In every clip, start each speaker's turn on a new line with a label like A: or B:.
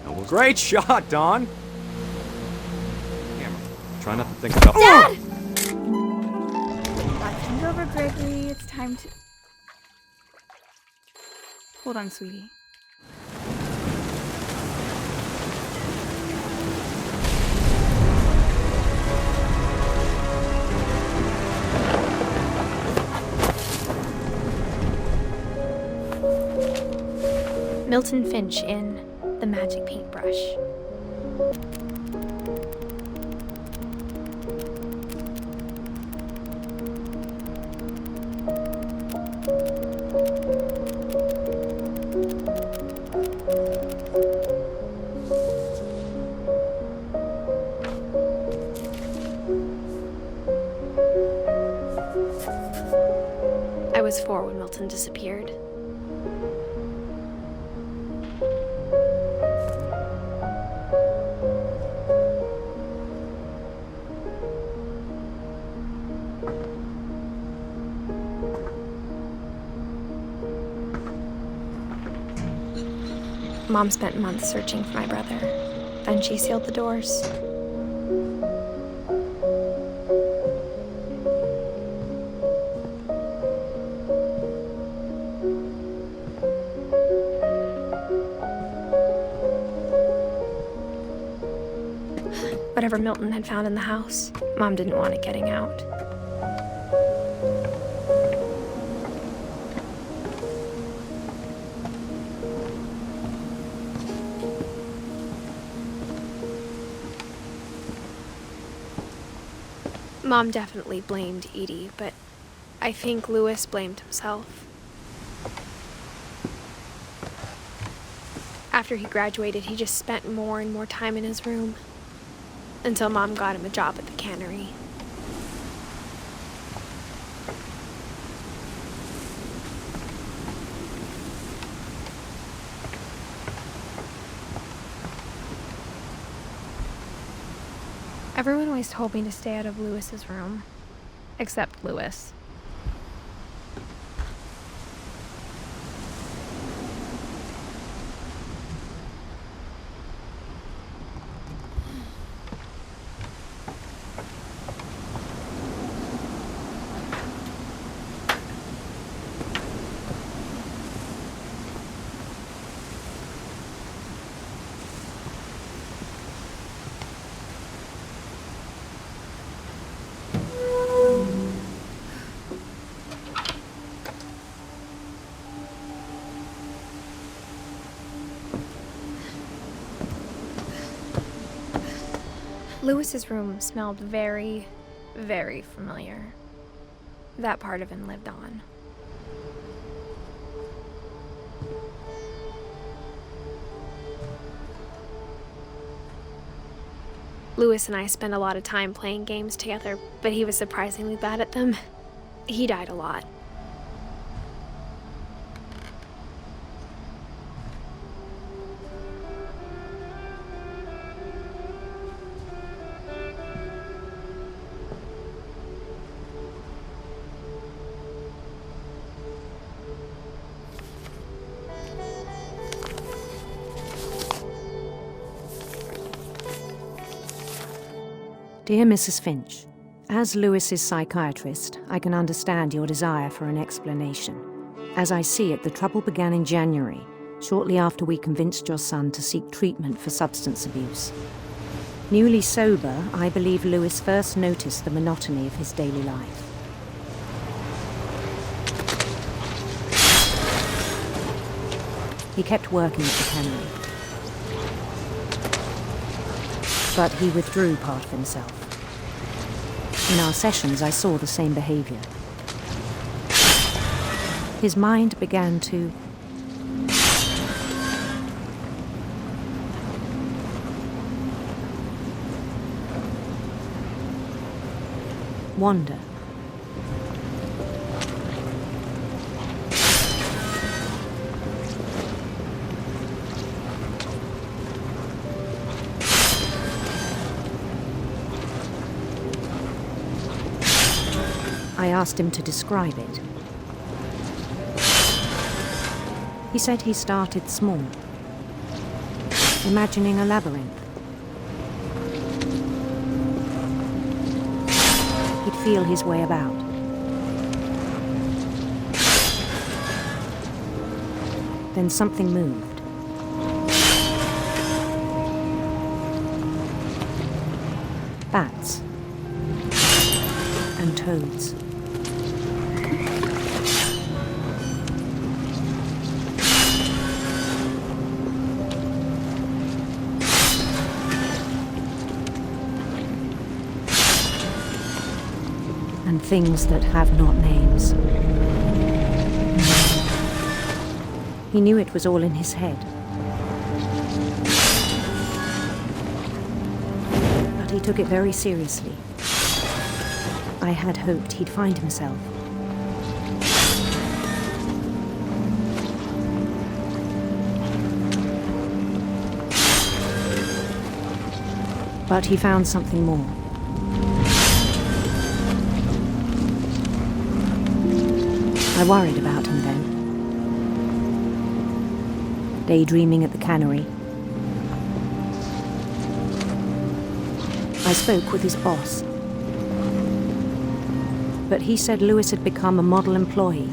A: Well, great shot, Dawn. Camera. Try not to think about.
B: Dad! Watching over Gregory, it's time to... Hold on, sweetie.
C: Milton Finch in The Magic Paintbrush. I was 4 when Milton disappeared. Mom spent months searching for my brother. Then she sealed the doors. Whatever Milton had found in the house, Mom didn't want it getting out. Mom definitely blamed Edie, but I think Louis blamed himself. After he graduated, he just spent more and more time in his room, until Mom got him a job at the cannery. Everyone always told me to stay out of Louis's room, except Louis. Louis's room smelled very, very familiar. That part of him lived on. Louis and I spent a lot of time playing games together, but he was surprisingly bad at them. He died a lot.
D: Dear Mrs. Finch, as Louis's psychiatrist, I can understand your desire for an explanation. As I see it, the trouble began in January, shortly after we convinced your son to seek treatment for substance abuse. Newly sober, I believe Louis first noticed the monotony of his daily life. He kept working at the cannery, but he withdrew part of himself. In our sessions, I saw the same behavior. His mind began to wander. I asked him to describe it. He said he started small. imagining a labyrinth. He'd feel his way about. Then something moved. Bats and toads. And things that have not names. He knew it was all in his head. But he took it very seriously. I had hoped he'd find himself. But he found something more. I worried about him then. Daydreaming at the cannery. I spoke with his boss. But he said Lewis had become a model employee.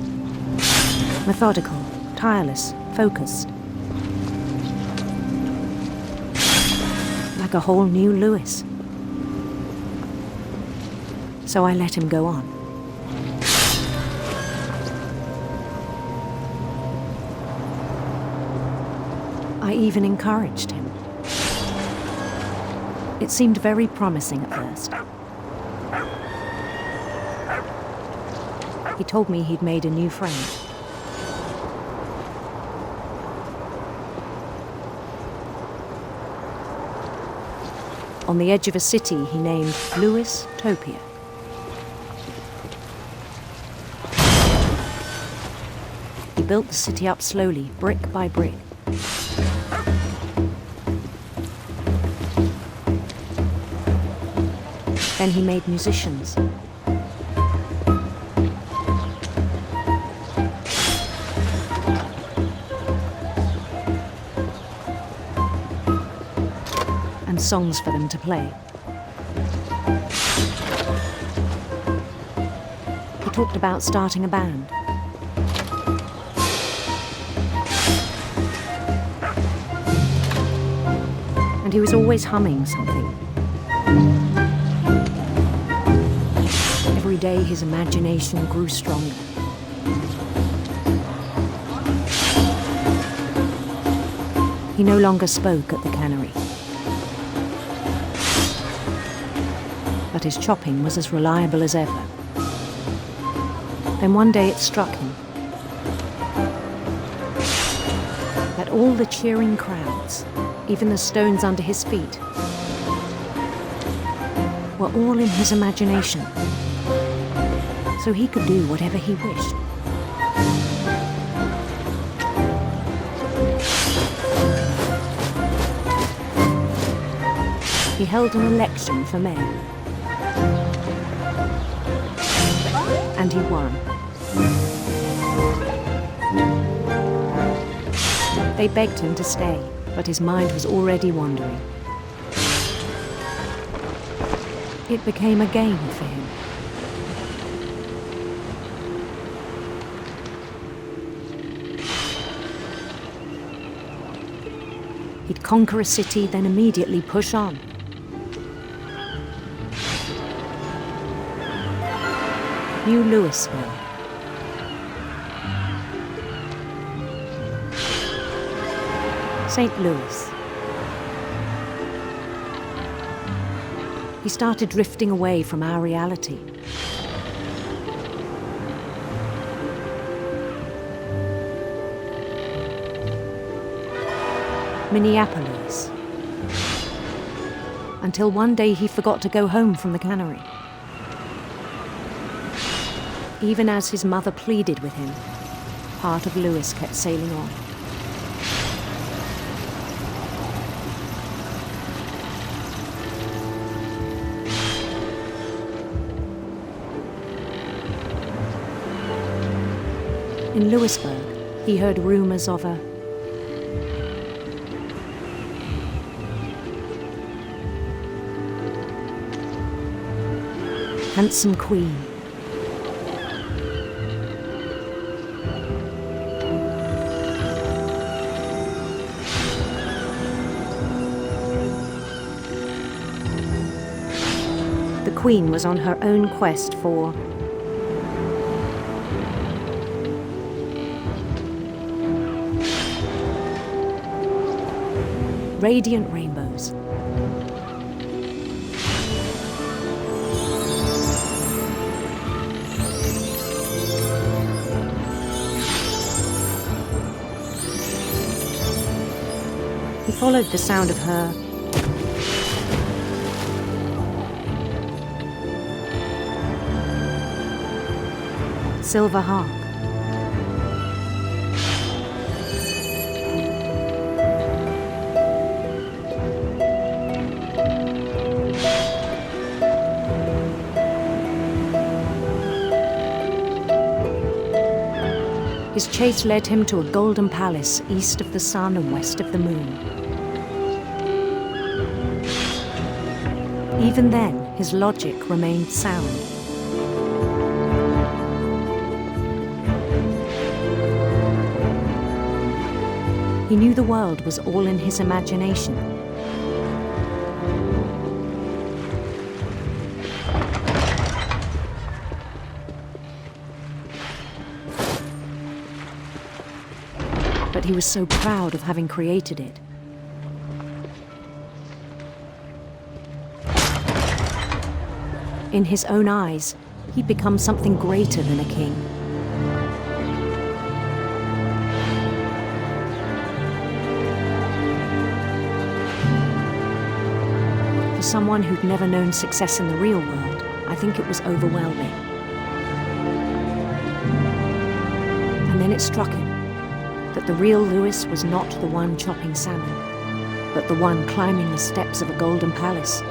D: Methodical, tireless, focused. Like a whole new Lewis. So I let him go on. I even encouraged him. It seemed very promising at first. He told me he'd made a new friend. On the edge of a city he named Lewis Topia. He built the city up slowly, brick by brick. Then he made musicians. And songs for them to play. He talked about starting a band. And he was always humming something. Every day his imagination grew stronger. He no longer spoke at the cannery. But his chopping was as reliable as ever. Then one day it struck him that all the cheering crowds, even the stones under his feet, were all in his imagination. So he could do whatever he wished. He held an election for mayor. And he won. They begged him to stay, but his mind was already wandering. It became a game for him. He'd conquer a city, then immediately push on. New Louisville. St. Louis. He started drifting away from our reality. Minneapolis. Until one day he forgot to go home from the cannery. Even as his mother pleaded with him, part of Lewis kept sailing on. In Lewisburg, he heard rumors of a handsome queen. The queen was on her own quest for radiant rainbows. He followed the sound of her silver harp. His chase led him to a golden palace east of the sun and west of the moon. Even then, his logic remained sound. He knew the world was all in his imagination. But he was so proud of having created it. In his own eyes, he'd become something greater than a king. For someone who'd never known success in the real world, I think it was overwhelming. And then it struck him that the real Lewis was not the one chopping salmon, but the one climbing the steps of a golden palace.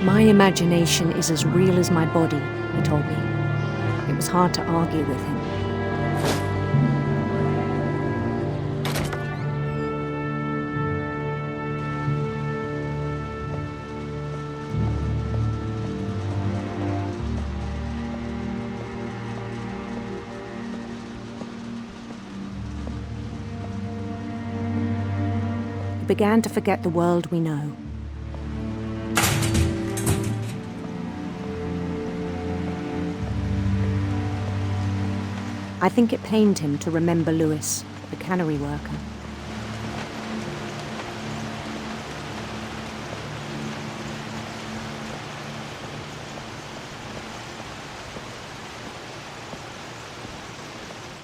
D: My imagination is as real as my body, he told me. It was hard to argue with him. He began to forget the world we know. I think it pained him to remember Lewis, the cannery worker.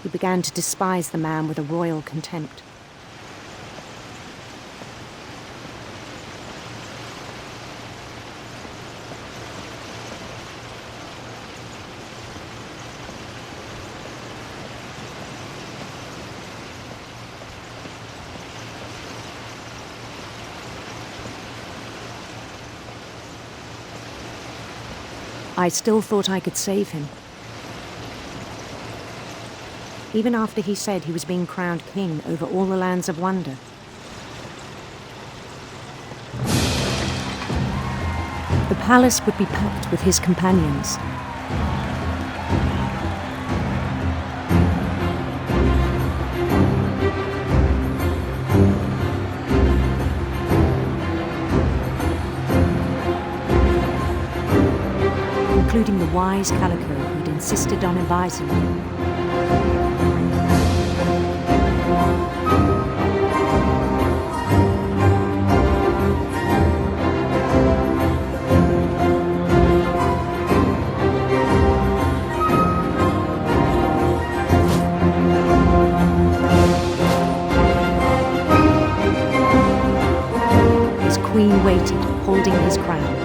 D: He began to despise the man with a royal contempt. I still thought I could save him. Even after he said he was being crowned king over all the lands of wonder. The palace would be packed with his companions. Including the wise Calico who'd insisted on advising him. His queen waited, holding his crown.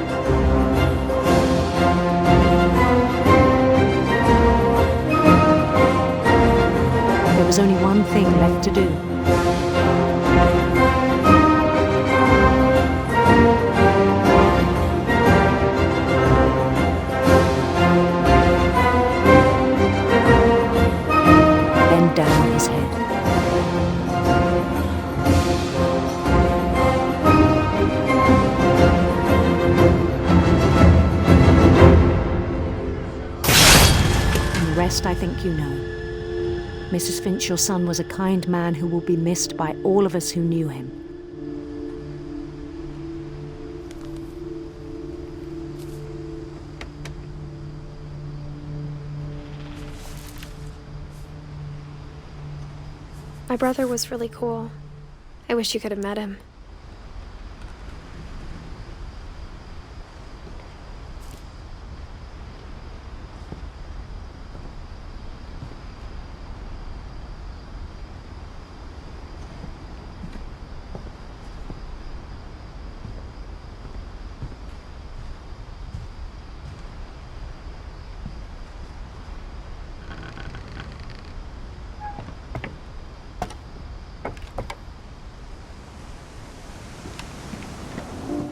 D: There was only one thing left to do. Bend down his head. rest I think you know. Mrs. Finch, your son was a kind man who will be missed by all of us who knew him.
C: My brother was really cool. I wish you could have met him.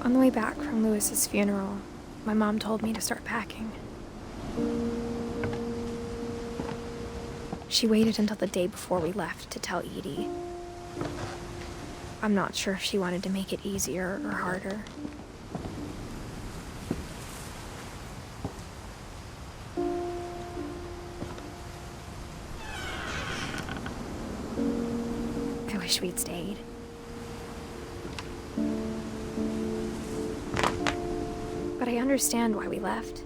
C: On the way back from Lewis's funeral, my mom told me to start packing. She waited until the day before we left to tell Edie. I'm not sure if she wanted to make it easier or harder. I wish we'd stayed. But I understand why we left.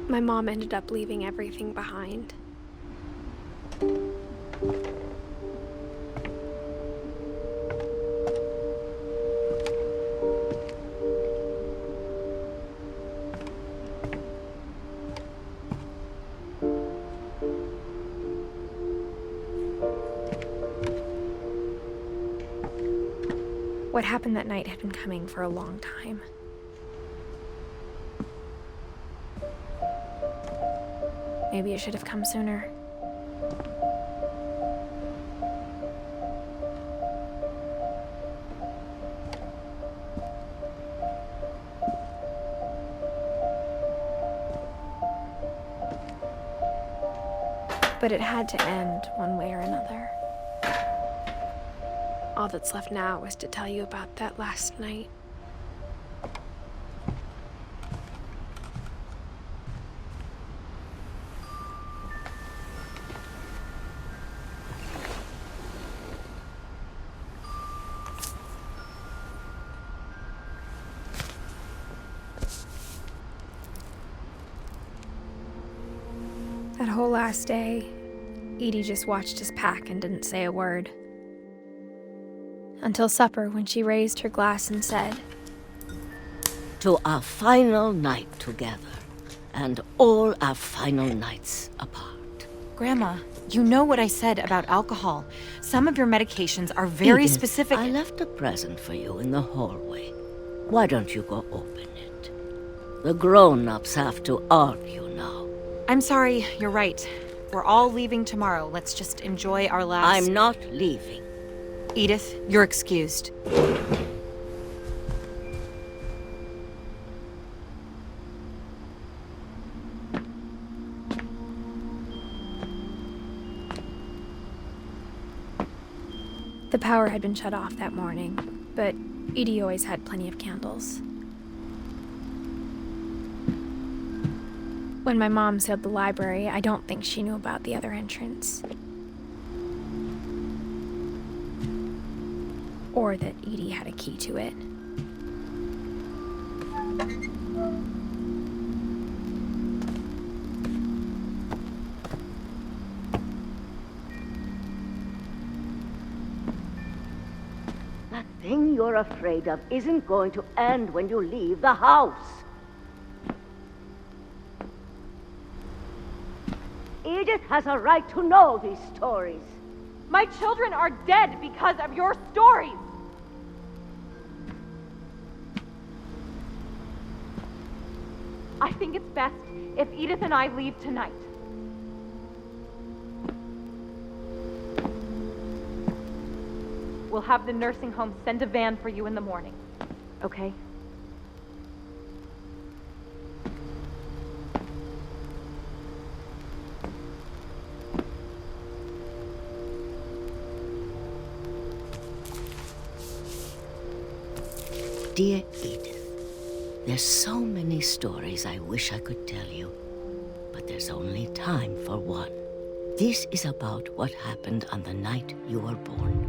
C: My mom ended up leaving everything behind. What happened that night had been coming for a long time. Maybe it should have come sooner. But it had to end one way or another. All that's left now is to tell you about that last night. That whole last day, Edie just watched us pack and didn't say a word. Until supper, when she raised her glass and said,
E: "To our final night together, and all our final nights apart."
F: Grandma, you know what I said about alcohol. Some of your medications are very
E: Edith,
F: specific.
E: I left a present for you in the hallway. Why don't you go open it? The grown-ups have to argue now.
F: I'm sorry, you're right. We're all leaving tomorrow. Let's just enjoy our last...
E: I'm not leaving.
F: Edith, you're excused.
C: the power had been shut off that morning, but Edie always had plenty of candles. When my mom sealed the library, I don't think she knew about the other entrance. Or that Edie had a key to it.
E: That thing you're afraid of isn't going to end when you leave the house. Edith has a right to know these stories.
G: My children are dead because of your stories! I think it's best if Edith and I leave tonight. We'll have the nursing home send a van for you in the morning, okay?
E: Dear Edith, there's so many stories I wish I could tell you, but there's only time for one. This is about what happened on the night you were born.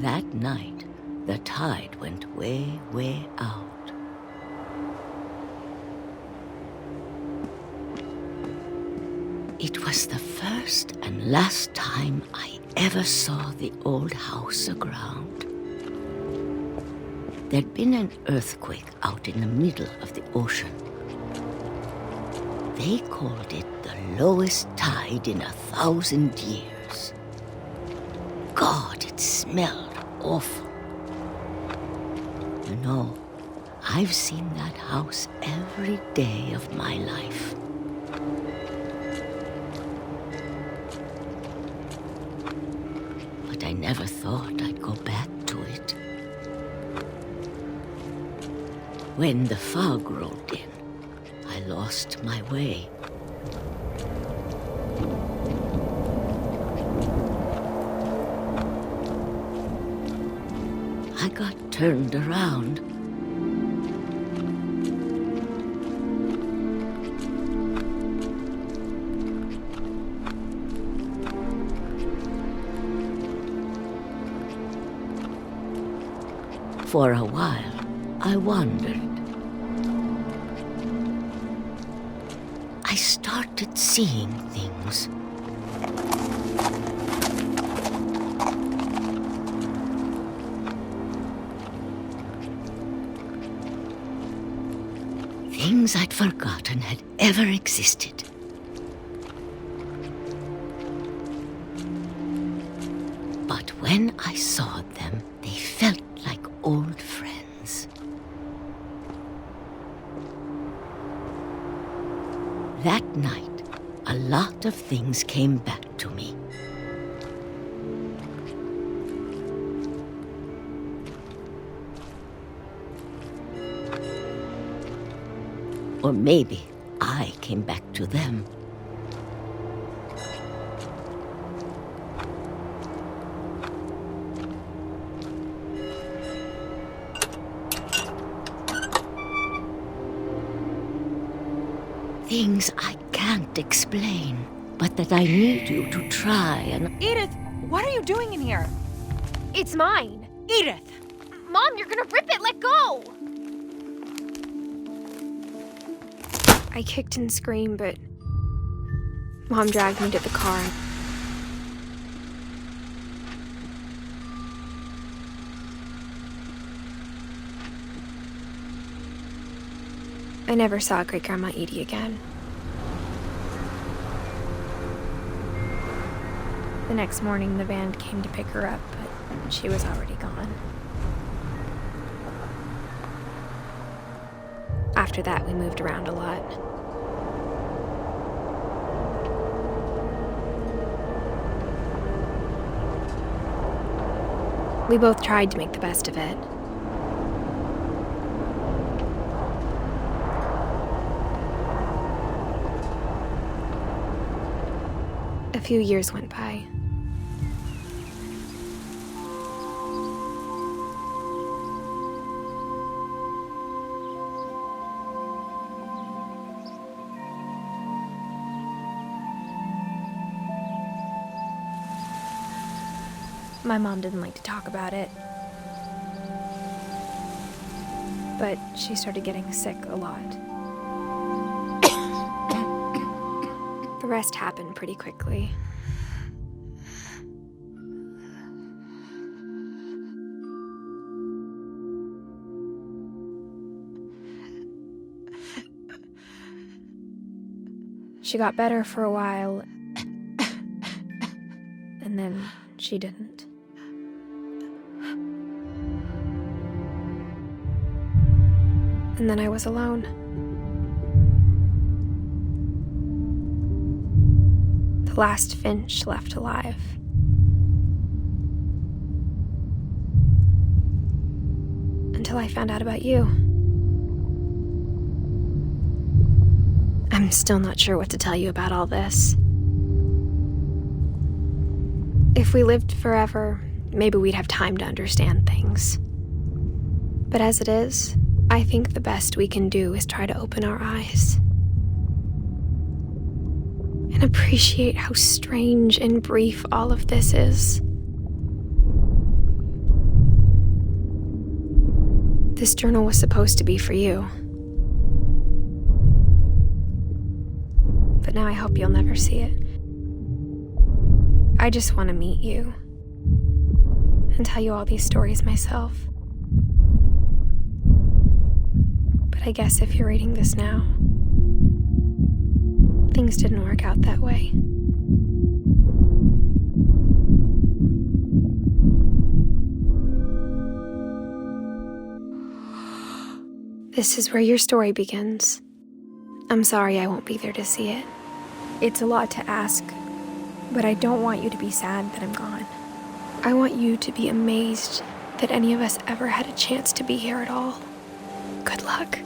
E: That night, the tide went way, way out. It was the first and last time I ever saw the old house aground. There'd been an earthquake out in the middle of the ocean. They called it the lowest tide in 1,000 years. God, it smelled awful. You know, I've seen that house every day of my life. But I never thought I'd go back to it. When the fog rolled in, I lost my way. I got turned around. For a while, I wandered. I started seeing things. Things I'd forgotten had ever existed. But when I saw them, they felt like old friends. That night, a lot of things came back to me. Or maybe I came back to them. Things I can't explain, but that I need you to try and...
F: Edith, what are you doing in here?
C: It's mine.
F: Edith!
C: Mom, you're gonna rip it. Let go. I kicked and screamed, but Mom dragged me to the car. I never saw Great-Grandma Edie again. The next morning, the van came to pick her up, but she was already gone. After that, we moved around a lot. We both tried to make the best of it. A few years went by. My mom didn't like to talk about it, but she started getting sick a lot. The rest happened pretty quickly. She got better for a while, and then she didn't. And then I was alone. The last Finch left alive. Until I found out about you. I'm still not sure what to tell you about all this. If we lived forever, maybe we'd have time to understand things. But as it is, I think the best we can do is try to open our eyes. And appreciate how strange and brief all of this is. This journal was supposed to be for you. But now I hope you'll never see it. I just want to meet you and tell you all these stories myself. But I guess if you're reading this now, things didn't work out that way. This is where your story begins. I'm sorry I won't be there to see it. It's a lot to ask, but I don't want you to be sad that I'm gone. I want you to be amazed that any of us ever had a chance to be here at all. Good luck.